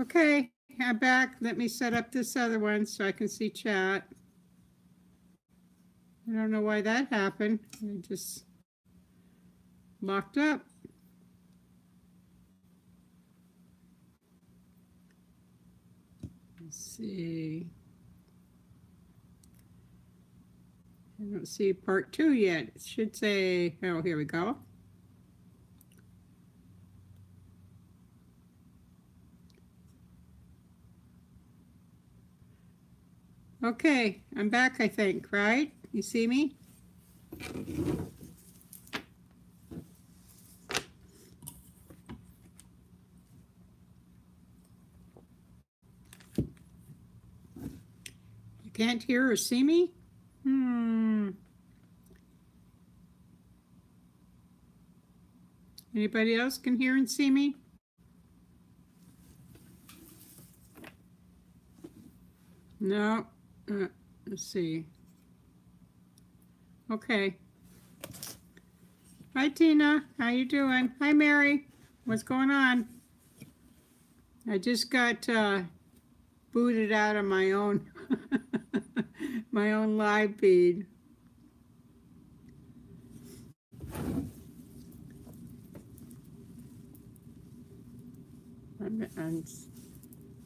Okay, I'm back. Let me set up this other one so I can see chat. I don't know why that happened. I just locked up. Let's see. I don't see part 2 yet. It should say, oh, here we go. Okay, I'm back, I think, right? You see me? You can't hear or see me? Anybody else can hear and see me? No. Let's see. Okay. Hi, Tina. How you doing? Hi, Mary. What's going on? I just got booted out of my own my own live feed.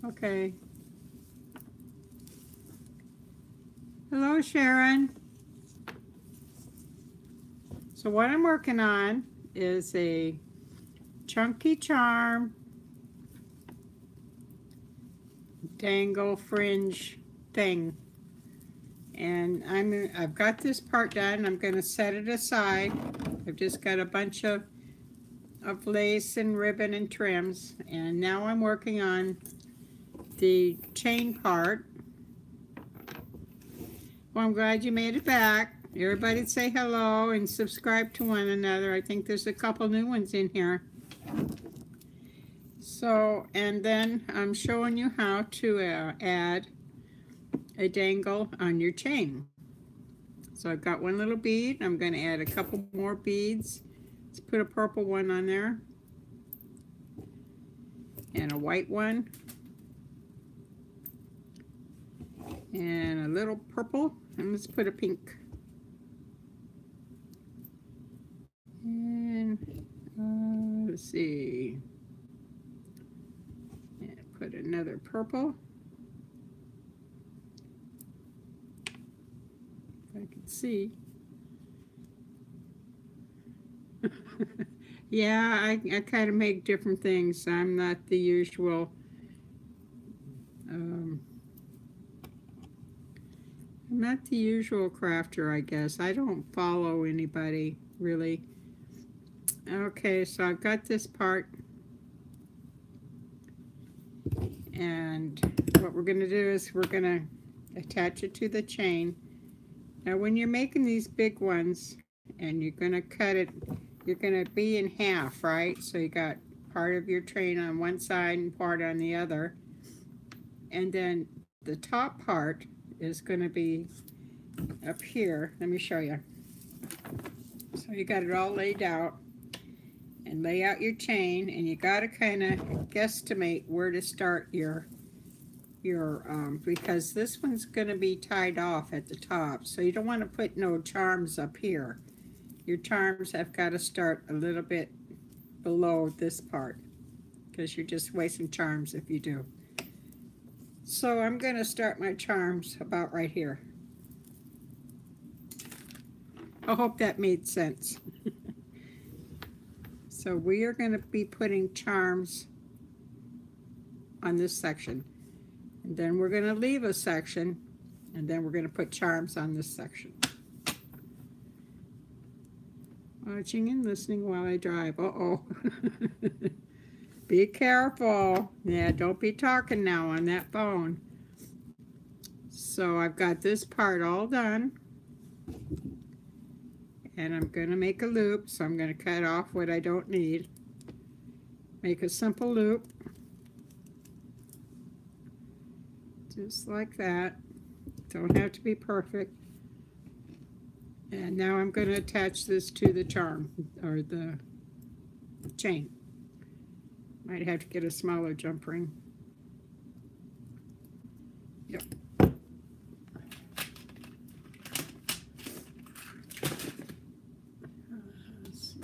Okay. Hello, Sharon. So what I'm working on is a Chunky Charm Dangle fringe thing. And I've got this part done. I'm going to set it aside. I've just got a bunch of lace and ribbon and trims. And now I'm working on the chain part. Well, I'm glad you made it back. Everybody say hello and subscribe to one another. I think there's a couple new ones in here. So, and then I'm showing you how to add a dangle on your chain. So I've got one little bead. I'm going to add a couple more beads. Let's put a purple one on there and a white one and a little purple, and let's put a pink. And let's see, and put another purple. If I can see. Yeah, I kind of make different things. I'm not the usual I'm not the usual crafter, I guess. I don't follow anybody, really. Okay, so I've got this part. And what we're going to do is we're going to attach it to the chain. Now, when you're making these big ones and you're going to cut it, you're going to be in half, right? So you got part of your train on one side and part on the other. And then the top part is going to be up here. Let me show you. So you got it all laid out, and lay out your chain, and you got to kind of guesstimate where to start your because this one's going to be tied off at the top, so you don't want to put no charms up here. Your charms have got to start a little bit below this part, because you're just wasting charms if you do. So I'm going to start my charms about right here. I hope that made sense. So we are going to be putting charms on this section. And then we're going to leave a section, and then we're going to put charms on this section. Watching and listening while I drive. Uh-oh. Be careful. Yeah, don't be talking now on that phone. So I've got this part all done. And I'm going to make a loop, so I'm going to cut off what I don't need. Make a simple loop. Just like that. Don't have to be perfect. And now I'm going to attach this to the charm, or the chain. Might have to get a smaller jump ring. Yep. Let's see.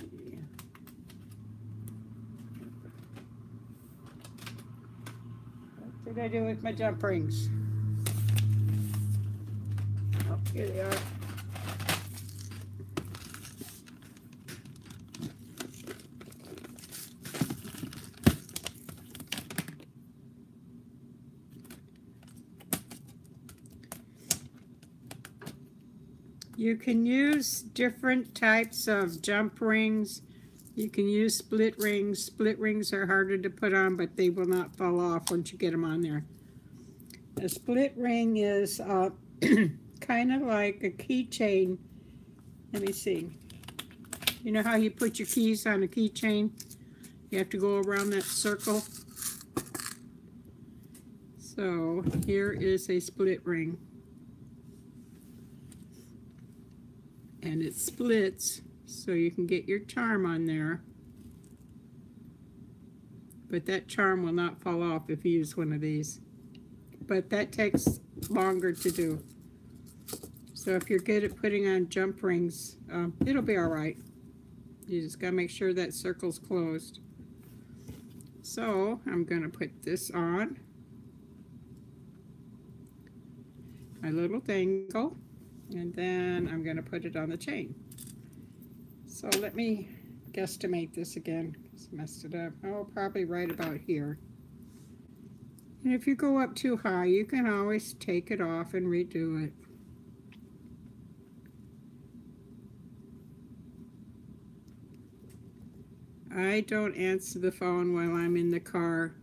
What did I do with my jump rings? Oh, here they are. You can use different types of jump rings. You can use split rings. Split rings are harder to put on, but they will not fall off once you get them on there. A split ring is kind of like a keychain. Let me see. You know how you put your keys on a keychain? You have to go around that circle. So here is a split ring. And it splits so you can get your charm on there. But that charm will not fall off if you use one of these. But that takes longer to do. So if you're good at putting on jump rings, it'll be all right. You just gotta make sure that circle's closed. So I'm gonna put this on my little dangle, and then I'm gonna put it on the chain. So let me guesstimate this again, because I messed it up. Oh, probably right about here. And if you go up too high, you can always take it off and redo it. I don't answer the phone while I'm in the car.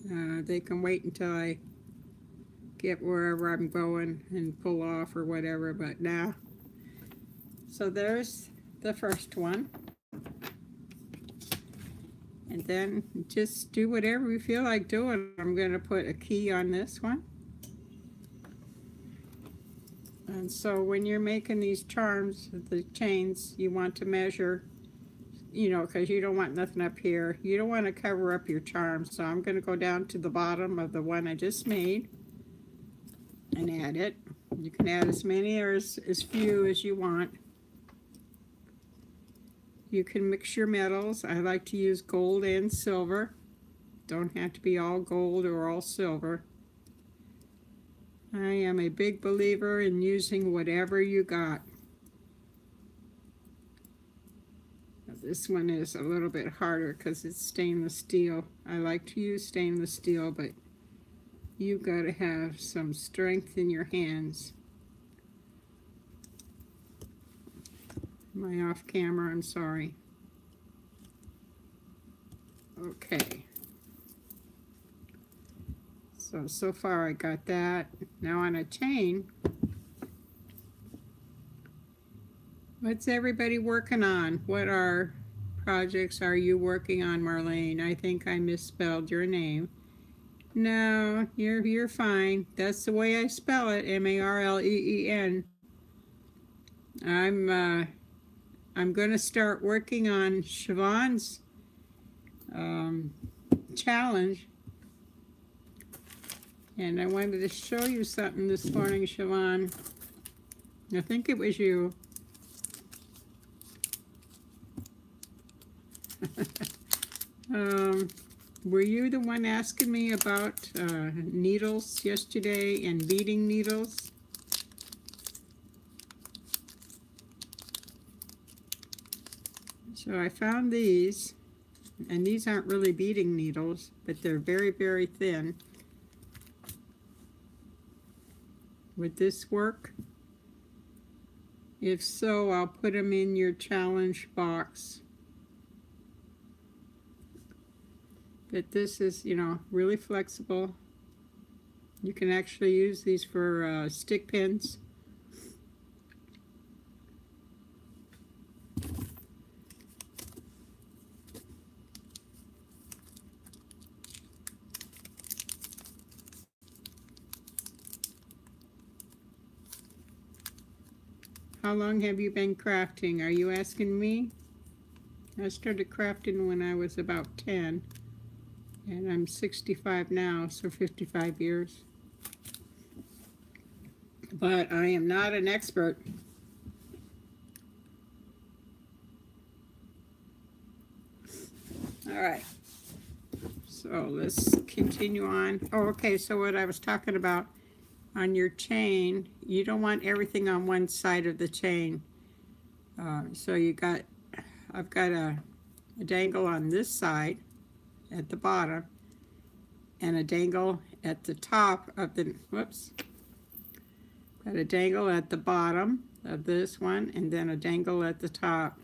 They can wait until I get wherever I'm going and pull off or whatever, but now. So there's the first one. And then just do whatever you feel like doing. I'm going to put a key on this one. And so when you're making these charms, the chains, you want to measure, you know, because you don't want nothing up here. You don't want to cover up your charm. So I'm going to go down to the bottom of the one I just made and add it. You can add as many or as few as you want. You can mix your metals. I like to use gold and silver. Don't have to be all gold or all silver. I am a big believer in using whatever you got. This one is a little bit harder because it's stainless steel. I like to use stainless steel, but you've got to have some strength in your hands. Am I off camera? I'm sorry. Okay. So far I got that. Now on a chain, what's everybody working on? What projects are you working on, Marlene? I think I misspelled your name. No, you're fine. That's the way I spell it, M-A-R-L-E-E-N. I'm gonna start working on Siobhan's challenge. And I wanted to show you something this morning, Siobhan. I think it was you. Were you the one asking me about needles yesterday and beading needles? So I found these, and these aren't really beading needles, but they're very, very thin. Would this work? If so, I'll put them in your challenge box. But this is, you know, really flexible. You can actually use these for stick pins. How long have you been crafting? Are you asking me? I started crafting when I was about 10, and I'm 65 now, so 55 years. but I am not an expert. All right, so let's continue on. Oh, okay, so what I was talking about on your chain, you don't want everything on one side of the chain. So I've got a dangle on this side at the bottom and a dangle at the top of the, whoops, got a dangle at the bottom of this one and then a dangle at the top.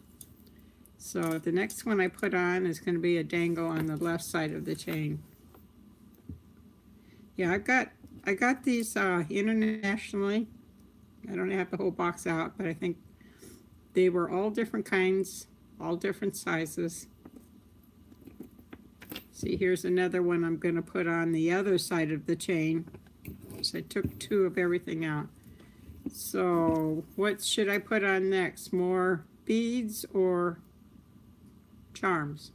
So the next one I put on is going to be a dangle on the left side of the chain. Yeah, I got these internationally. I don't have the whole box out, but I think they were all different kinds, all different sizes. See, here's another one I'm going to put on the other side of the chain. So I took two of everything out. So what should I put on next? More beads or charms?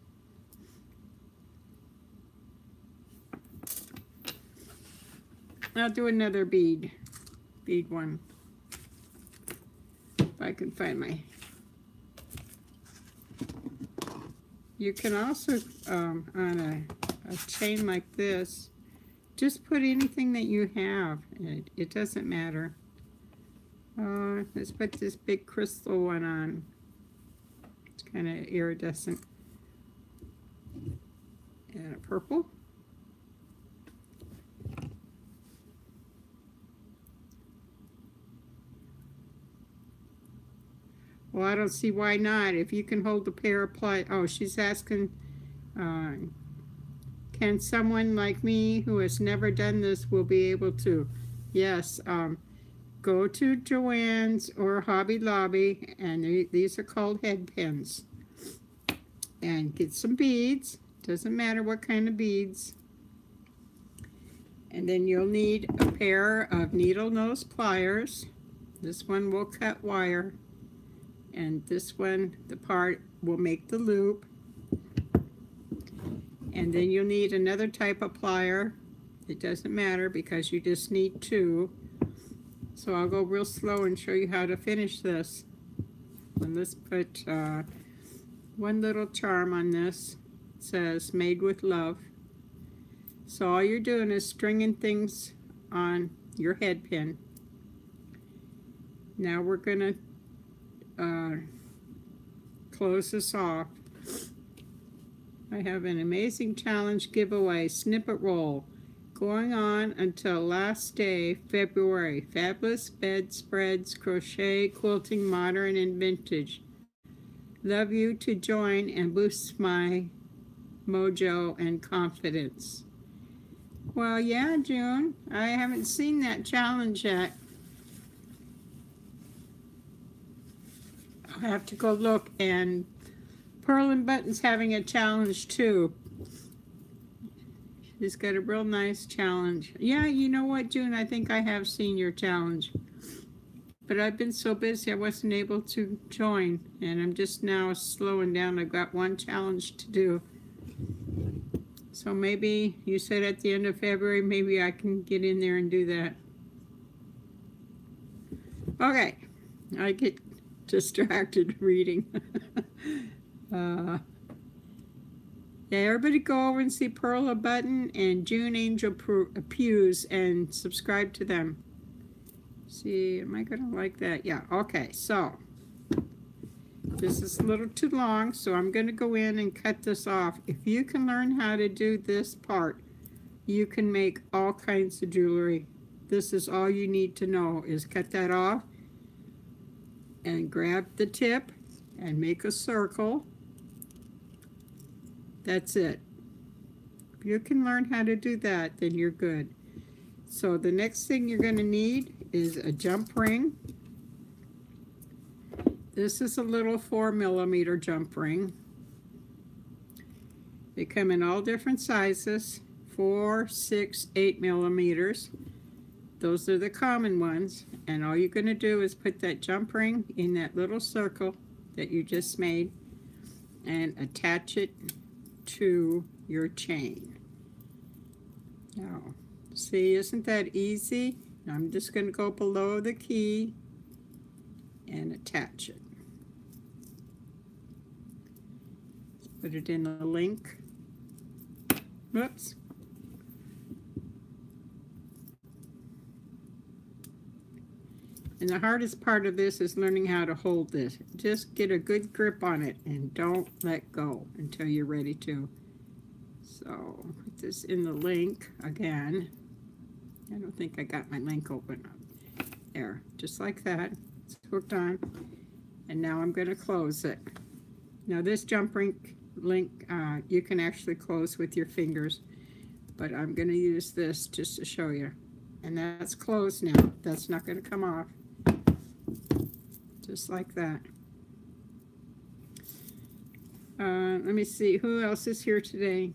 I'll do another bead one. If I can find my. You can also, on a chain like this, just put anything that you have. It doesn't matter. Let's put this big crystal one on. It's kind of iridescent. And a purple. Well, I don't see why not. If you can hold a pair of pliers. Oh, she's asking, can someone like me who has never done this will be able to? Yes. Go to Joann's or Hobby Lobby, and these are called head pins. And get some beads. Doesn't matter what kind of beads. And then you'll need a pair of needle nose pliers. This one will cut wire. And this one, the part will make the loop. And then you'll need another type of plier. It doesn't matter because you just need two. So I'll go real slow and show you how to finish this. And let's put one little charm on this. It says made with love. So all you're doing is stringing things on your head pin. Now we're gonna close this off. I have an amazing challenge giveaway, snippet roll, going on until last day, February. Fabulous bedspreads, crochet, quilting, modern and vintage. Love you to join and boost my mojo and confidence. Well, yeah, June, I haven't seen that challenge yet. I'll have to go look, and Pearl and Button's having a challenge too. She's got a real nice challenge. Yeah, you know what, June, I think I have seen your challenge. But I've been so busy I wasn't able to join, and I'm just now slowing down. I've got one challenge to do. So maybe, you said at the end of February, maybe I can get in there and do that. Okay, I get distracted reading. Yeah, everybody go over and see Pearl Button and June Angel Pews and subscribe to them. See, am I gonna like that? Yeah, okay, so this is a little too long, so I'm gonna go in and cut this off. If you can learn how to do this part, you can make all kinds of jewelry. This is all you need to know, is cut that off and grab the tip and make a circle. That's it. If you can learn how to do that, then you're good. So the next thing you're going to need is a jump ring. This is a little 4mm jump ring. They come in all different sizes, 4, 6, 8mm. Those are the common ones, and all you're going to do is put that jump ring in that little circle that you just made and attach it to your chain. Now, see, isn't that easy? Now I'm just going to go below the key and attach it. Put it in a link. Whoops. And the hardest part of this is learning how to hold this. Just get a good grip on it and don't let go until you're ready to. So put this in the link again. I don't think I got my link open. There, just like that. It's hooked on. And now I'm going to close it. Now this jump link you can actually close with your fingers, but I'm going to use this just to show you. And that's closed now. That's not going to come off. Just like that. Let me see, who else is here today?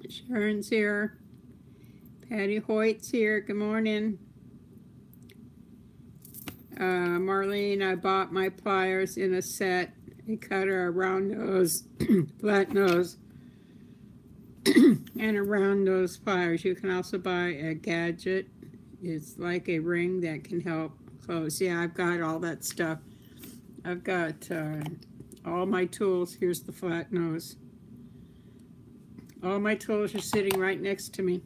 Sharon's here. Patty Hoyt's here. Good morning. Marlene, I bought my pliers in a set. A cutter, a round nose, flat nose, and a round nose pliers. You can also buy a gadget. It's like a ring that can help close. Yeah, I've got all that stuff. I've got all my tools. Here's the flat nose. All my tools are sitting right next to me.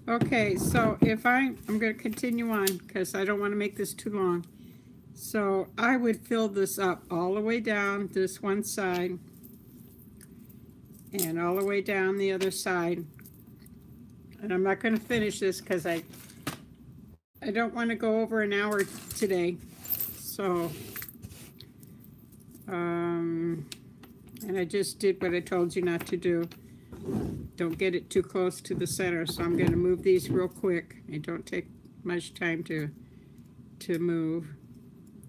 Okay, so if I'm going to continue on because I don't want to make this too long. So I would fill this up all the way down this one side and all the way down the other side. And I'm not going to finish this because I don't want to go over an hour today. So, and I just did what I told you not to do. Don't get it too close to the center. So I'm going to move these real quick. It don't take much time to move.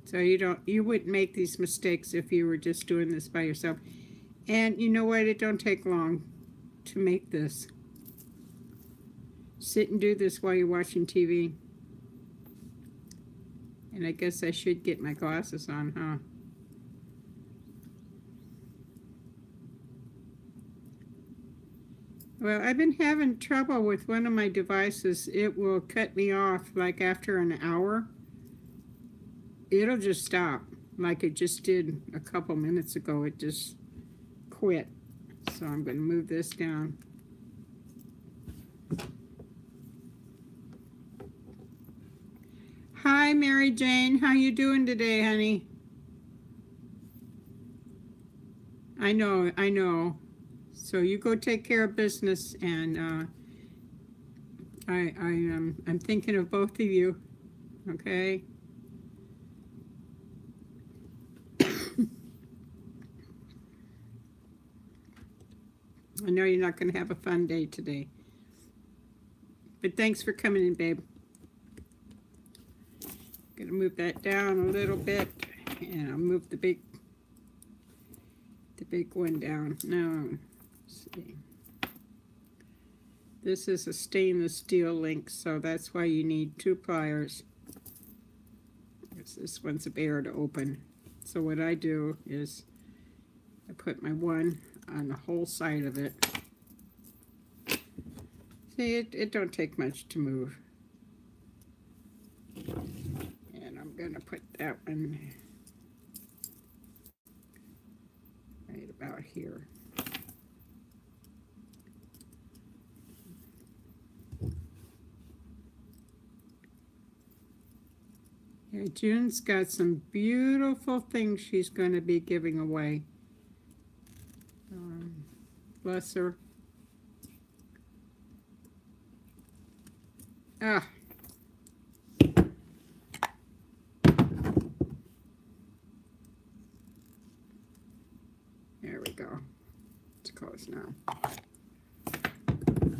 So you wouldn't make these mistakes if you were just doing this by yourself. And you know what? It don't take long to make this. Sit and do this while you're watching TV. And I guess I should get my glasses on, huh? Well, I've been having trouble with one of my devices. It will cut me off like after an hour. It'll just stop like it just did a couple minutes ago. It just quit. So I'm going to move this down. Hi, Mary Jane. How you doing today, honey? I know. So you go take care of business, and I'm thinking of both of you. Okay. I know you're not going to have a fun day today. But thanks for coming in, babe. Going to move that down a little bit, and I'll move the big one down. Now, let's see. This is a stainless steel link, so that's why you need 2 pliers. This one's a bear to open. So what I do is I put my one on the whole side of it. See, it don't take much to move. And I'm going to put that one right about here. Yeah, June's got some beautiful things she's going to be giving away. Bless her. Ah. There we go. It's closed now.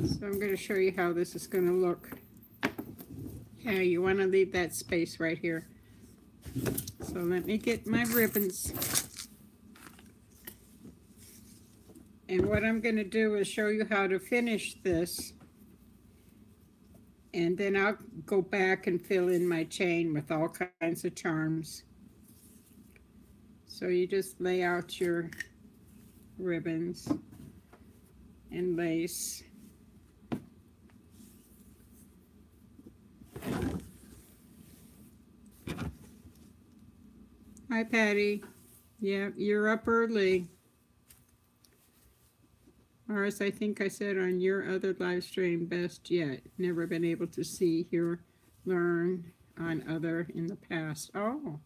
So I'm going to show you how this is going to look. Yeah, you want to leave that space right here. So let me get my ribbons. And what I'm going to do is show you how to finish this. And then I'll go back and fill in my chain with all kinds of charms. So you just lay out your ribbons and lace. Hi, Patty. Yeah, you're up early. Or as I think I said on your other live stream, best yet. Never been able to see, hear, learn on other in the past. Oh,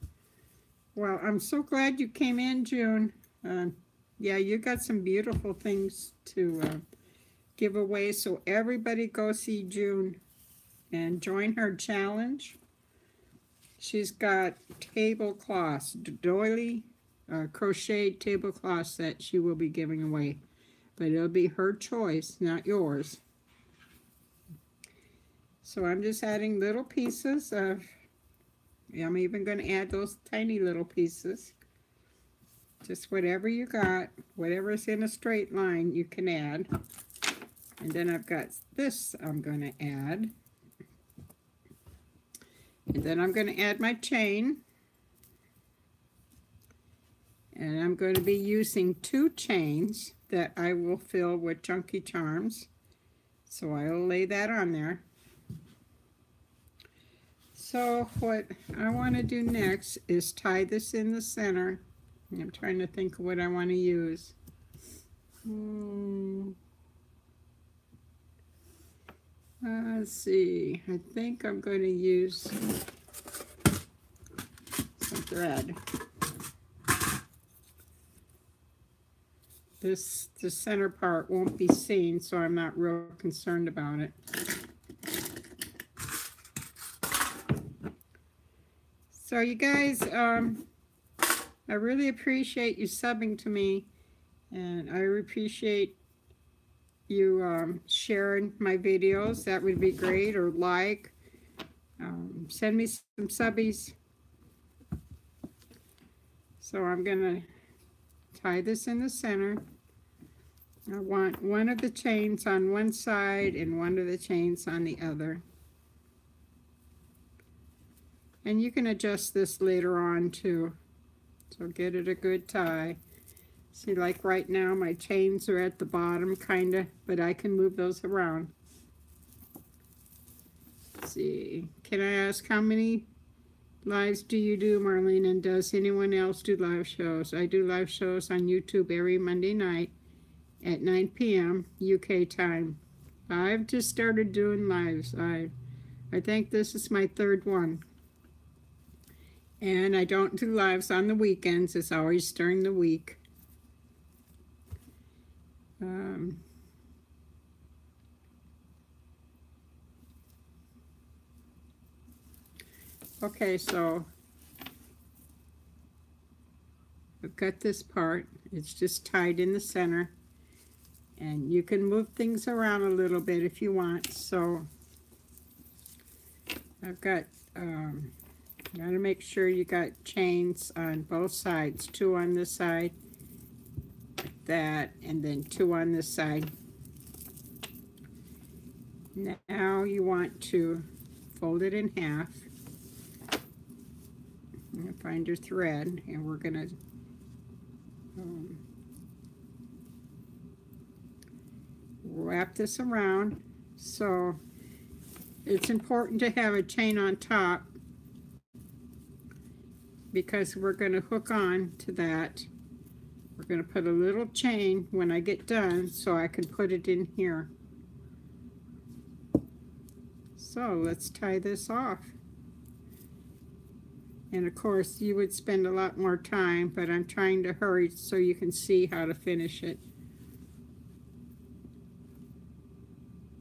well, I'm so glad you came in, June. Yeah, you got some beautiful things to give away. So everybody go see June and join her challenge. She's got tablecloths, doily crocheted tablecloths that she will be giving away. But it'll be her choice, not yours. So I'm just adding little pieces of, I'm even going to add those tiny little pieces. Just whatever you got, whatever's in a straight line, you can add. And then I've got this I'm going to add. And then I'm going to add my chain. And I'm going to be using 2 chains that I will fill with Chunky Charms. So I'll lay that on there. So what I want to do next is tie this in the center. I'm trying to think of what I want to use. Let's see. I think I'm going to use some thread. The center part won't be seen, so I'm not real concerned about it. So you guys, I really appreciate you subbing to me, and I appreciate you sharing my videos. That would be great, or like. Send me some subbies. So I'm going to tie this in the center. I want one of the chains on one side and one of the chains on the other. And you can adjust this later on too. So get it a good tie. See, like right now my chains are at the bottom kinda, but I can move those around. Let's see, can I ask how many lives do you do, Marlene, and does anyone else do live shows? I do live shows on YouTube every Monday night at 9 p.m. UK time. I've just started doing lives. I think this is my 3rd one. And I don't do lives on the weekends. It's always during the week. Okay, so I've got this part. It's just tied in the center. And you can move things around a little bit if you want. So I've got, gotta make sure you got chains on both sides. 2 on this side, like that, and then 2 on this side. Now you want to fold it in half. And find your thread, and we're gonna wrap this around. So it's important to have a chain on top because we're going to hook on to that. We're going to put a little chain when I get done so I can put it in here. So let's tie this off. And of course you would spend a lot more time, but I'm trying to hurry so you can see how to finish it.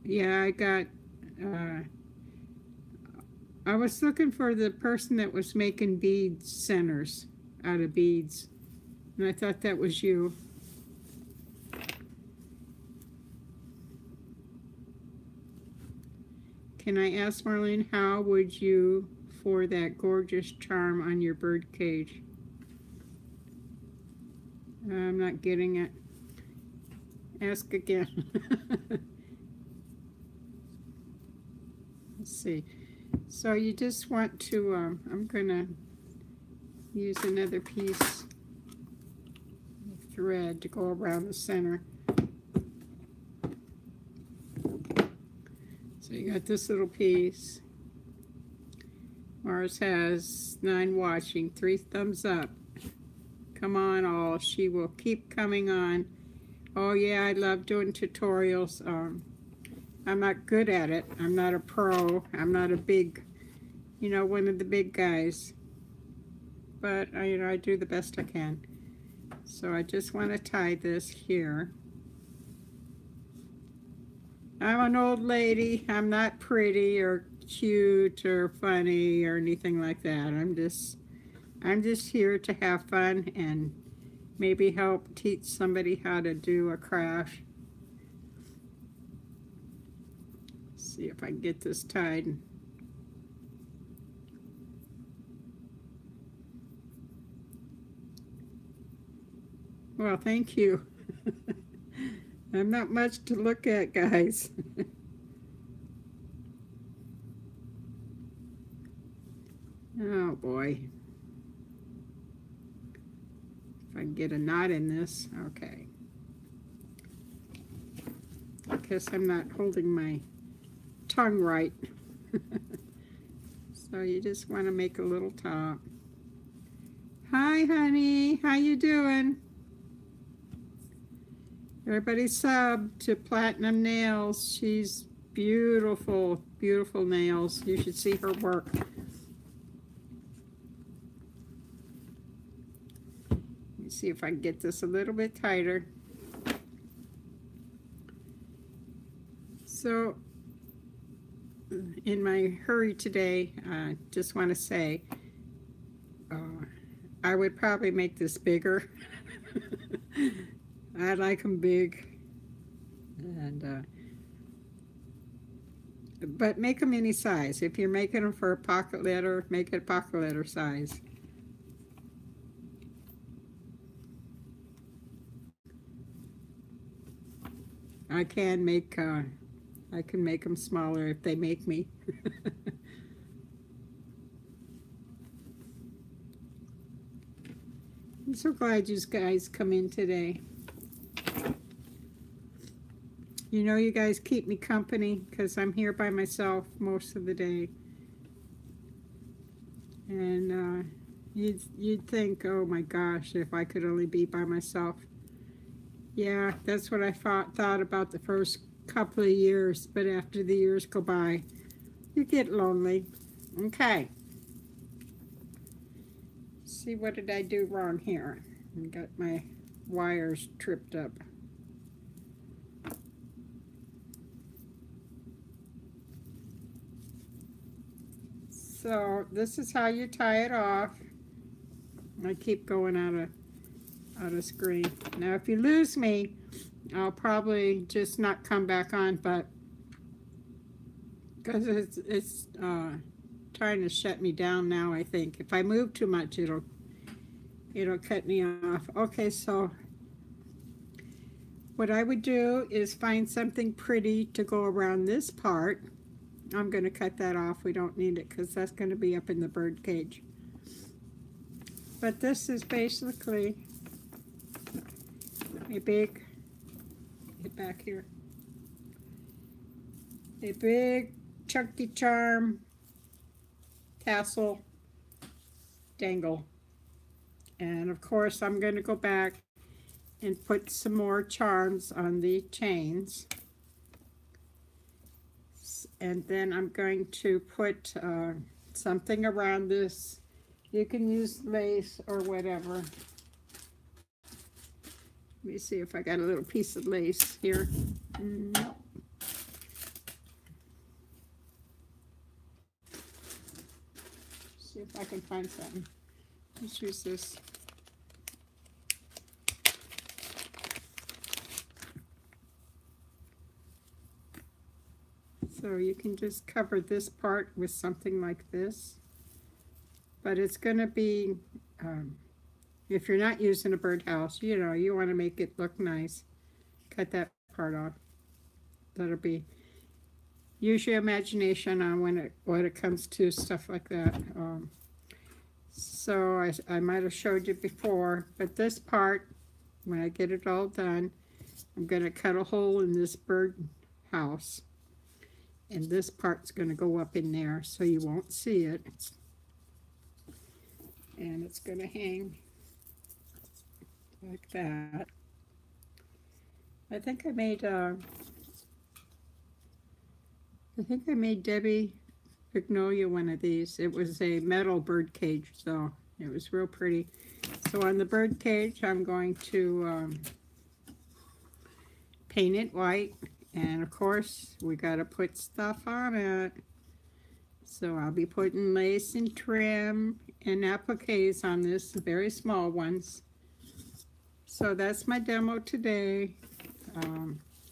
Yeah, I was looking for the person that was making bead centers out of beads, and I thought that was you. Can I ask Marlene, how would you for that gorgeous charm on your bird cage? I'm not getting it. Ask again. Let's see. So you just want to, I'm going to use another piece of thread to go around the center. So you got this little piece. Mars has 9 watching, 3 thumbs up. Come on all, she will keep coming on. Oh yeah, I love doing tutorials. I'm not good at it. I'm not a pro. I'm not a big, one of the big guys. But I do the best I can. So I just want to tie this here. I'm an old lady. I'm not pretty or cute or funny or anything like that. I'm just here to have fun and maybe help teach somebody how to do a craft. See if I can get this tied. Well, thank you. I'm not much to look at, guys. Oh boy. If I can get a knot in this, okay. I guess I'm not holding my tongue right. So you just want to make a little top. Hi, honey. How you doing? Everybody sub to Platinum Nails. She's beautiful, beautiful nails. You should see her work. Let me see if I can get this a little bit tighter. So, in my hurry today, I just want to say, I would probably make this bigger. I like them big, and but make them any size. If you're making them for a pocket letter, make it a pocket letter size. I can make them smaller if they make me. I'm so glad you guys come in today. You guys keep me company because I'm here by myself most of the day. And you'd think, oh my gosh, if I could only be by myself. Yeah, that's what I thought about the first couple of years, but after the years go by, you get lonely. Okay. See, what did I do wrong here? I got my wires tripped up. So this is how you tie it off. I keep going out of screen. Now if you lose me, I'll probably just not come back on, but because it's trying to shut me down now, I think. If I move too much, it'll cut me off. Okay, so what I would do is find something pretty to go around this part. I'm going to cut that off. We don't need it because that's going to be up in the bird cage. But this is basically a big, get back here, a big Chunky Charm tassel dangle. And of course I'm going to go back and put some more charms on the chains. And then I'm going to put something around this. You can use lace or whatever. Let me see if I got a little piece of lace here. No. See if I can find something. Let's use this. So you can just cover this part with something like this. But it's going to be, if you're not using a birdhouse, you want to make it look nice. Cut that part off. That'll be, use your imagination on when it comes to stuff like that. So I might have showed you before, but this part, when I get it all done, I'm going to cut a hole in this bird house. And this part's going to go up in there so you won't see it. and it's going to hang like that. I think I made Debbie Magnolia one of these. It was a metal bird cage, so it was real pretty. So on the bird cage, I'm going to paint it white, and of course we got to put stuff on it. So I'll be putting lace and trim and appliques on this, very small ones. So that's my demo today.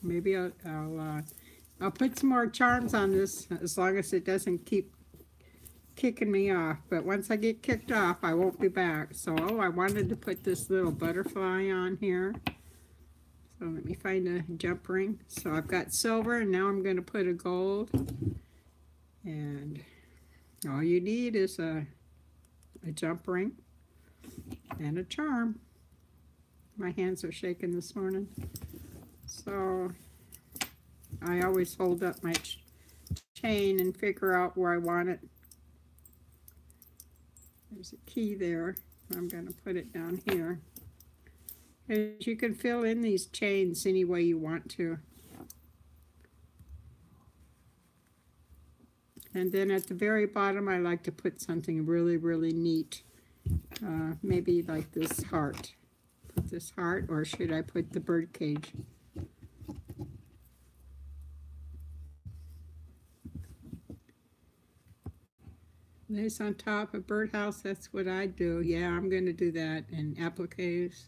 Maybe I'll put some more charms on this as long as it doesn't keep kicking me off. But once I get kicked off, I won't be back. So I wanted to put this little butterfly on here. So let me find a jump ring. So I've got silver, and now I'm going to put a gold. And all you need is a jump ring and a charm. My hands are shaking this morning. So I always hold up my chain and figure out where I want it. There's a key there. I'm going to put it down here. And you can fill in these chains any way you want to. And then at the very bottom, I like to put something really, really neat. Maybe like this heart. Put this heart, or should I put the bird cage? Lace on top of birdhouse, that's what I do. Yeah, I'm going to do that. And appliques.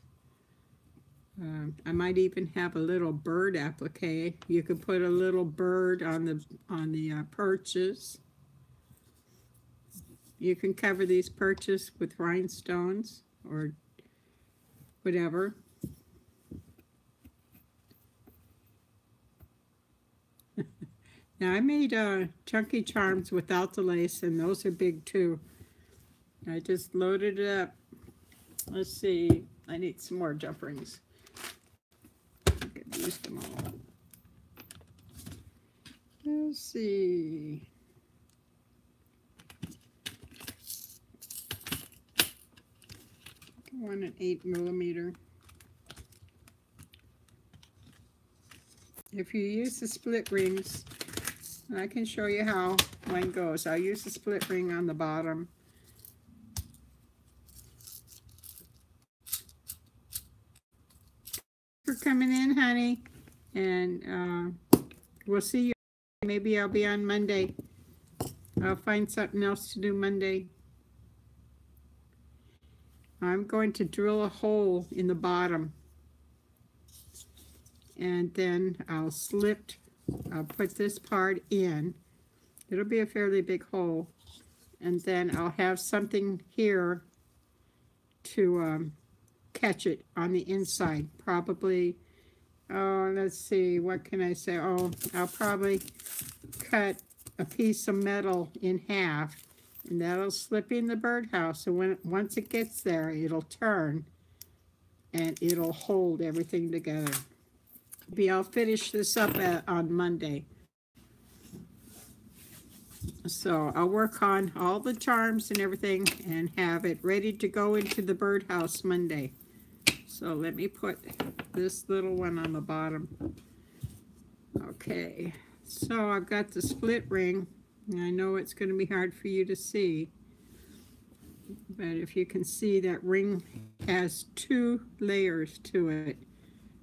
I might even have a little bird applique. You could put a little bird on the perches. You can cover these perches with rhinestones or whatever. Now I made chunky charms without the lace, and those are big too. I just loaded it up. Let's see, I need some more jump rings. I could use them all. Let's see. I want an 8mm. If you use the split rings, I can show you how one goes. I'll use the split ring on the bottom. For coming in, honey, and we'll see you. Maybe I'll be on Monday. I'll find something else to do Monday. I'm going to drill a hole in the bottom, and then I'll put this part in. It'll be a fairly big hole, and then I'll have something here to catch it on the inside. Probably, let's see, what can I say? Oh, I'll probably cut a piece of metal in half, and that'll slip in the birdhouse. So once it gets there, it'll turn, and it'll hold everything together. Maybe I'll finish this up on Monday. So I'll work on all the charms and everything and have it ready to go into the birdhouse Monday. So let me put this little one on the bottom. Okay, so I've got the split ring. I know it's going to be hard for you to see, but if you can see, that ring has 2 layers to it,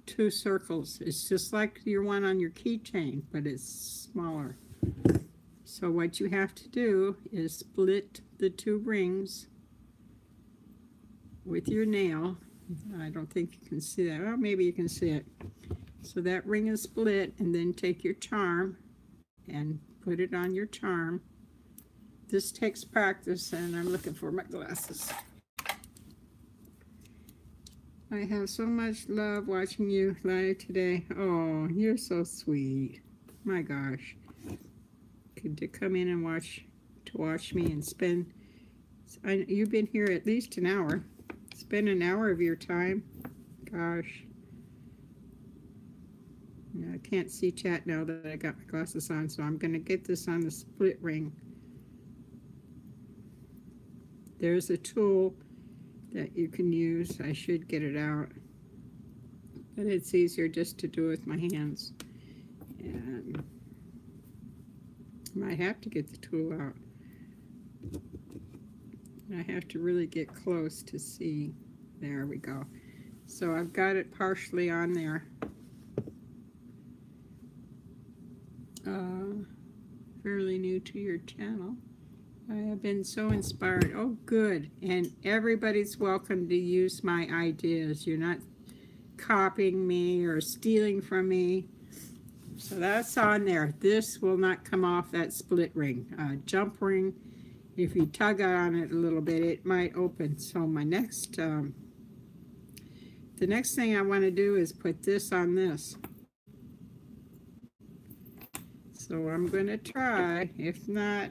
2 circles. It's just like your one on your keychain, but it's smaller. So what you have to do is split the 2 rings with your nail. I don't think you can see that. Oh, maybe you can see it. So that ring is split, and then take your charm and put it on your charm. This takes practice, and I'm looking for my glasses. I have so much love watching you live today. Oh, you're so sweet. My gosh. To come in and watch me and spend, you've been here at least an hour. Spend an hour of your time. Gosh. I can't see chat now that I got my glasses on, so I'm going to get this on the split ring. There's a tool that you can use. I should get it out, but it's easier just to do it with my hands. And I might have to get the tool out. I have to really get close to see. There we go. So I've got it partially on there. Fairly new to your channel. I have been so inspired. Oh, good. And everybody's welcome to use my ideas. You're not copying me or stealing from me. So that's on there. This will not come off that split ring. Jump ring, if you tug on it a little bit, it might open. So my next, the next thing I want to do is put this on this. So I'm going to try. If not,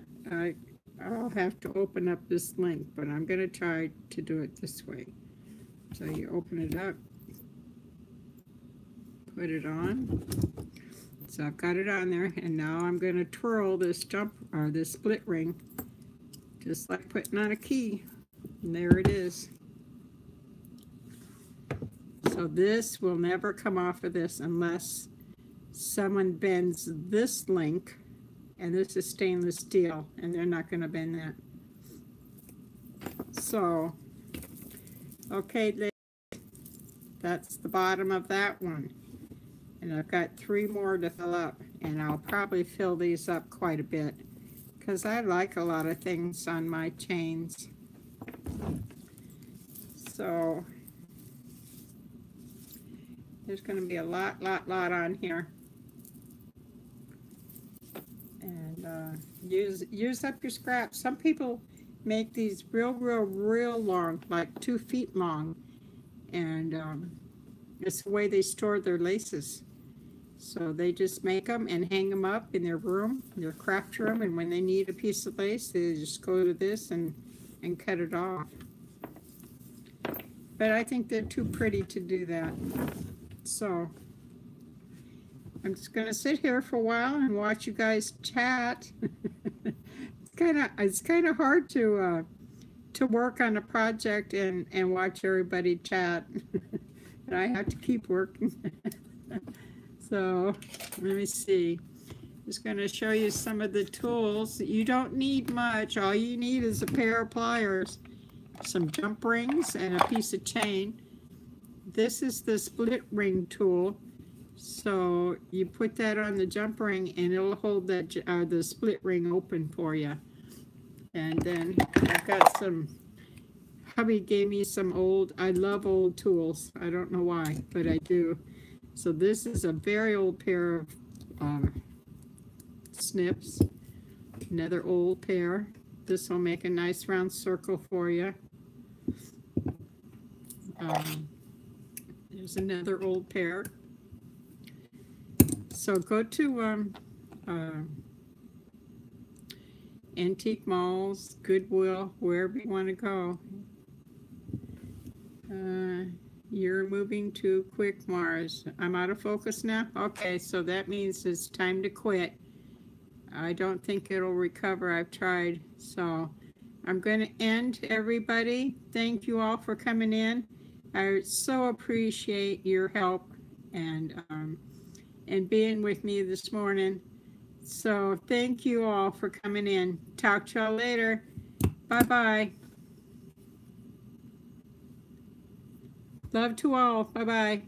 I'll have to open up this link, but I'm going to try to do it this way. So you open it up, put it on. So I've got it on there, and now I'm going to twirl this this split ring, just like putting on a key. And there it is. So this will never come off of this unless someone bends this link, and this is stainless steel, and they're not going to bend that. So, okay, that's the bottom of that one. And I've got 3 more to fill up, and I'll probably fill these up quite a bit because I like a lot of things on my chains. So there's going to be a lot on here. And use up your scraps. Some people make these real long, like 2 feet long, and it's the way they store their laces. So they just make them and hang them up in their room, their craft room, and when they need a piece of lace, they just go to this and cut it off. But I think they're too pretty to do that. So I'm just going to sit here for a while and watch you guys chat. It's kind of hard to work on a project and watch everybody chat. And I have to keep working. So let me see. Just going to show you some of the tools. You don't need much. All you need is a pair of pliers, some jump rings, and a piece of chain. This is the split ring tool. So you put that on the jump ring, and it'll hold that the split ring open for you. And then I've got some. Hubby gave me some old. I love old tools. I don't know why, but I do. So this is a very old pair of snips. Another old pair. This will make a nice round circle for you. There's another old pair. So go to antique malls, Goodwill, wherever you want to go. You're moving too quick, Mars. I'm out of focus now? Okay, so that means it's time to quit. I don't think it'll recover. I've tried. So I'm going to end, everybody. Thank you all for coming in. I so appreciate your help and being with me this morning. So thank you all for coming in. Talk to y'all later. Bye-bye. Love to all. Bye-bye.